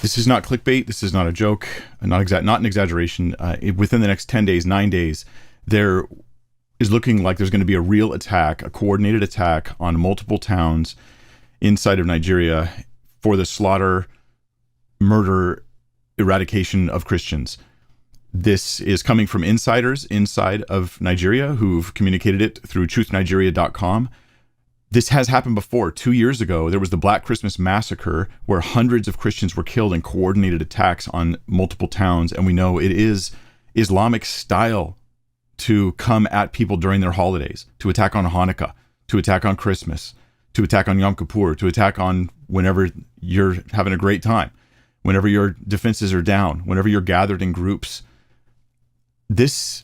This is not clickbait. This is not a joke, not an exaggeration. Within the next 10 days, 9 days, there is looking like there's going to be a real attack, a coordinated attack on multiple towns inside of Nigeria for the slaughter, murder, eradication of Christians. This is coming from insiders inside of Nigeria who've communicated it through truthnigeria.com. This has happened before. 2 years ago, there was the Black Christmas Massacre where hundreds of Christians were killed in coordinated attacks on multiple towns. And we know it is Islamic style to come at people during their holidays, to attack on Hanukkah, to attack on Christmas, to attack on Yom Kippur, to attack on whenever you're having a great time, whenever your defenses are down, whenever you're gathered in groups. This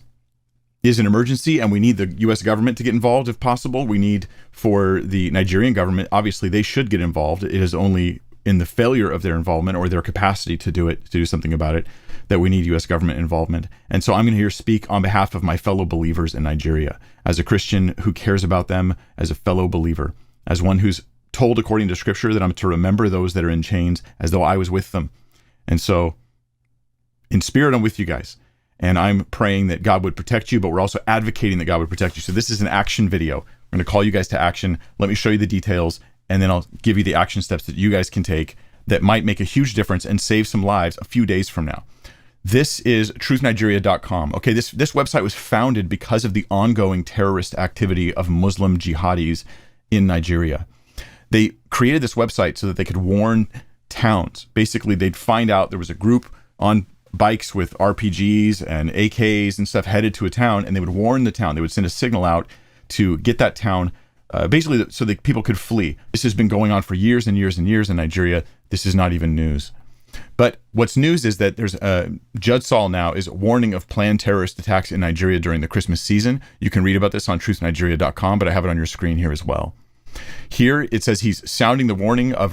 is an emergency, and we need the U.S. government to get involved if possible. We need for the Nigerian government, obviously they should get involved. It is only in the failure of their involvement or their capacity to do something about it, that we need U.S. government involvement. And so I'm going to here speak on behalf of my fellow believers in Nigeria, as a Christian who cares about them, as a fellow believer, as one who's told according to Scripture that I'm to remember those that are in chains as though I was with them. And so in spirit, I'm with you guys. And I'm praying that God would protect you, but we're also advocating that God would protect you. So this is an action video. I'm going to call you guys to action. Let me show you the details, and then I'll give you the action steps that you guys can take that might make a huge difference and save some lives a few days from now. This is truthnigeria.com. Okay, this website was founded because of the ongoing terrorist activity of Muslim jihadis in Nigeria. They created this website so that they could warn towns. Basically, they'd find out there was a group on bikes with RPGs and AKs and stuff headed to a town, and they would warn the town. They would send a signal out to get that town, basically so that people could flee. This has been going on for years and years and years in Nigeria. This is not even news. But what's news is that there's Judd Saul now is warning of planned terrorist attacks in Nigeria during the Christmas season. You can read about this on truthnigeria.com, but I have it on your screen here as well. Here it says he's sounding the warning of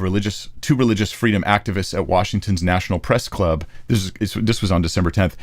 two religious freedom activists at Washington's National Press Club. This was on December 10th.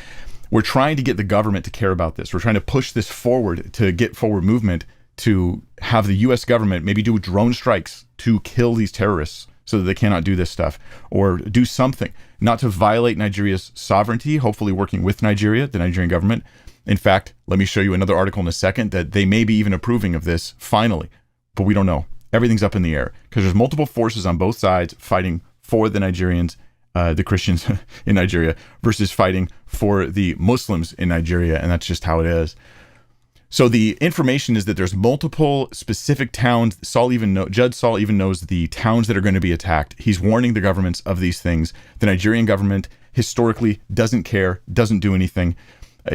We're trying to get the government to care about this. We're trying to push this forward, to get forward movement, to have the U.S. government maybe do drone strikes to kill these terrorists so that they cannot do this stuff, or do something not to violate Nigeria's sovereignty, hopefully working with Nigeria, the Nigerian government. In fact, let me show you another article in a second that they may be even approving of this finally. But we don't know. Everything's up in the air because there's multiple forces on both sides fighting for the Nigerians, the Christians in Nigeria, versus fighting for the Muslims in Nigeria. And that's just how it is. So the information is that there's multiple specific towns. Judd Saul even knows the towns that are going to be attacked. He's warning the governments of these things. The Nigerian government historically doesn't care, doesn't do anything.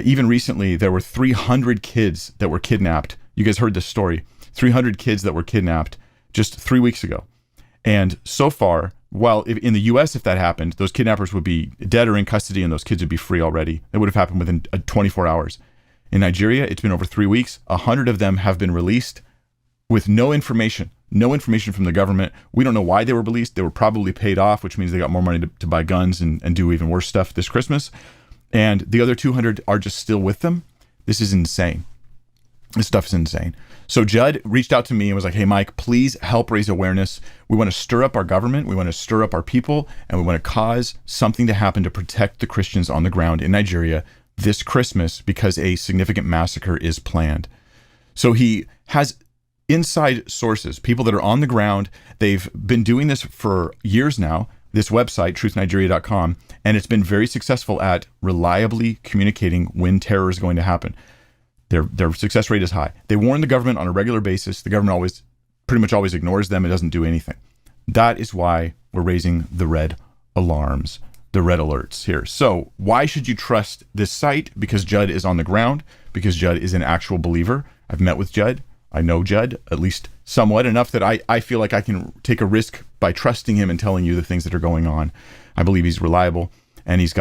Even recently, there were 300 kids that were kidnapped. You guys heard this story. 300 kids that were kidnapped just 3 weeks ago. And so far, while in the U.S., if that happened, those kidnappers would be dead or in custody and those kids would be free already. It would have happened within 24 hours. In Nigeria, it's been over 3 weeks. 100 of them have been released with no information from the government. We don't know why they were released. They were probably paid off, which means they got more money to buy guns and do even worse stuff this Christmas. And the other 200 are just still with them. This is insane. This stuff is insane. So Judd reached out to me and was like, hey, Mike, please help raise awareness. We want to stir up our government. We want to stir up our people. And we want to cause something to happen to protect the Christians on the ground in Nigeria this Christmas because a significant massacre is planned. So he has inside sources, people that are on the ground. They've been doing this for years now, this website, truthnigeria.com, and it's been very successful at reliably communicating when terror is going to happen. Their success rate is high. They warn the government on a regular basis. The government pretty much always ignores them. It doesn't do anything. That is why we're raising the red alarms, the red alerts here. So why should you trust this site? Because Judd is on the ground, because Judd is an actual believer. I've met with Judd. I know Judd, at least somewhat enough that I feel like I can take a risk by trusting him and telling you the things that are going on. I believe he's reliable and he's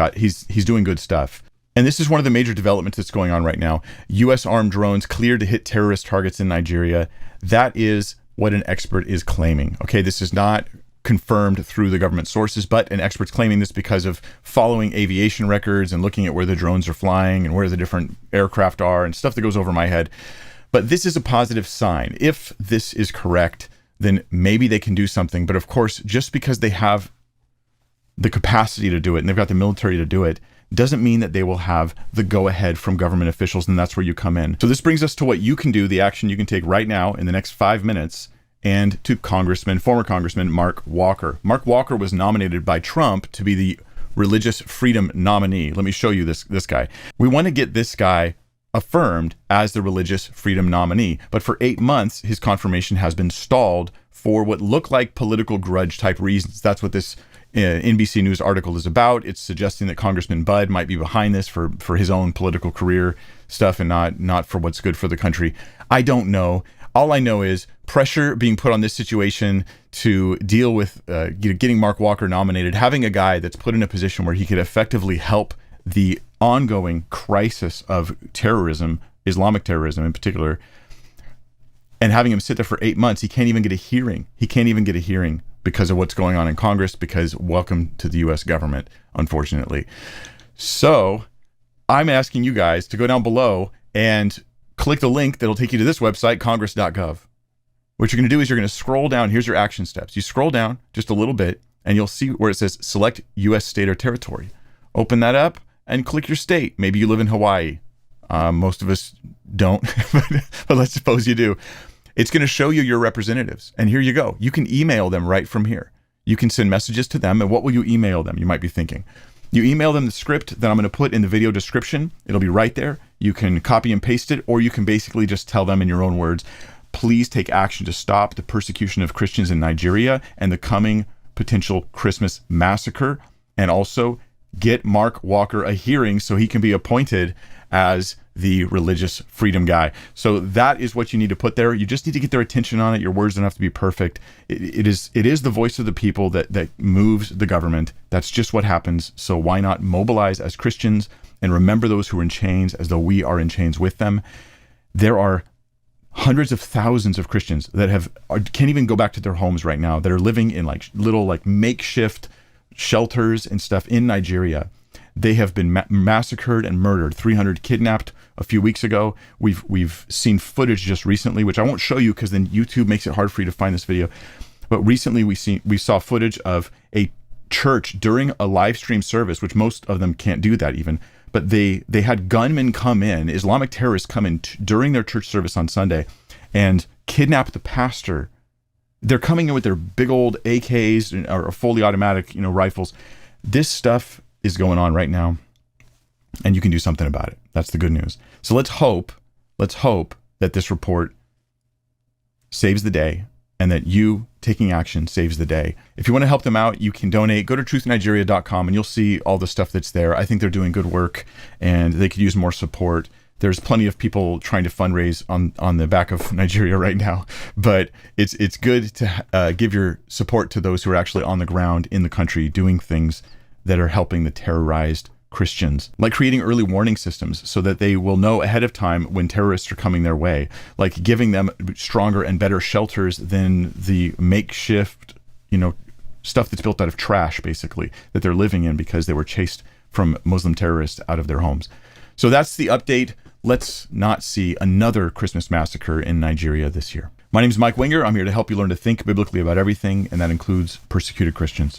doing good stuff. And this is one of the major developments that's going on right now. U.S. armed drones cleared to hit terrorist targets in Nigeria. That is what an expert is claiming. Okay, this is not confirmed through the government sources, but an expert's claiming this because of following aviation records and looking at where the drones are flying and where the different aircraft are and stuff that goes over my head. But this is a positive sign. If this is correct, then maybe they can do something. But of course, just because they have the capacity to do it and they've got the military to do it, doesn't mean that they will have the go-ahead from government officials, and that's where you come in. So this brings us to what you can do, the action you can take right now in the next 5 minutes, and to former Congressman Mark Walker. Mark Walker was nominated by Trump to be the religious freedom nominee. Let me show you this guy. We want to get this guy affirmed as the religious freedom nominee, but for 8 months, his confirmation has been stalled for what look like political grudge type reasons. That's what this NBC News article is about. It's suggesting that Congressman Bud might be behind this for his own political career stuff and not for what's good for the country. I don't know. All I know is pressure being put on this situation to deal with getting Mark Walker nominated, having a guy that's put in a position where he could effectively help the ongoing crisis of terrorism, Islamic terrorism in particular, and having him sit there for 8 months. He can't even get a hearing. He can't even get a hearing because of what's going on in Congress, because welcome to the U.S. government, unfortunately. So I'm asking you guys to go down below and click the link that'll take you to this website, congress.gov. What you're going to do is you're going to scroll down. Here's your action steps. You scroll down just a little bit and you'll see where it says select U.S. state or territory. Open that up and click your state. Maybe you live in Hawaii. Most of us don't, but let's suppose you do. It's going to show you your representatives. And here you go. You can email them right from here. You can send messages to them. And what will you email them? You might be thinking. You email them the script that I'm going to put in the video description. It'll be right there. You can copy and paste it, or you can basically just tell them in your own words, please take action to stop the persecution of Christians in Nigeria and the coming potential Christmas massacre, and also get Mark Walker a hearing so he can be appointed as the religious freedom guy. So that is what you need to put there. You just need to get their attention on it. Your words don't have to be perfect. It is the voice of the people that moves the government. That's just what happens. So why not mobilize as Christians and remember those who are in chains as though we are in chains with them? There are hundreds of thousands of Christians that can't even go back to their homes right now, that are living in little makeshift shelters and stuff in Nigeria. They have been massacred and murdered. 300 kidnapped a few weeks ago. We've seen footage just recently, which I won't show you because then YouTube makes it hard for you to find this video. But recently we saw footage of a church during a live stream service, which most of them can't do that even. But they had gunmen come in, Islamic terrorists come in during their church service on Sunday and kidnap the pastor. They're coming in with their big old AKs or fully automatic, rifles. This stuff is going on right now, and you can do something about it. That's the good news. So let's hope that this report saves the day and that you taking action saves the day. If you want to help them out, you can donate. Go to truthnigeria.com and you'll see all the stuff that's there. I think they're doing good work and they could use more support. There's plenty of people trying to fundraise on the back of Nigeria right now, but it's good to give your support to those who are actually on the ground in the country doing things that are helping the terrorized Christians, like creating early warning systems so that they will know ahead of time when terrorists are coming their way, like giving them stronger and better shelters than the makeshift, stuff that's built out of trash, basically, that they're living in because they were chased from Muslim terrorists out of their homes. So that's the update. Let's not see another Christmas massacre in Nigeria this year. My name is Mike Winger. I'm here to help you learn to think biblically about everything, and that includes persecuted Christians.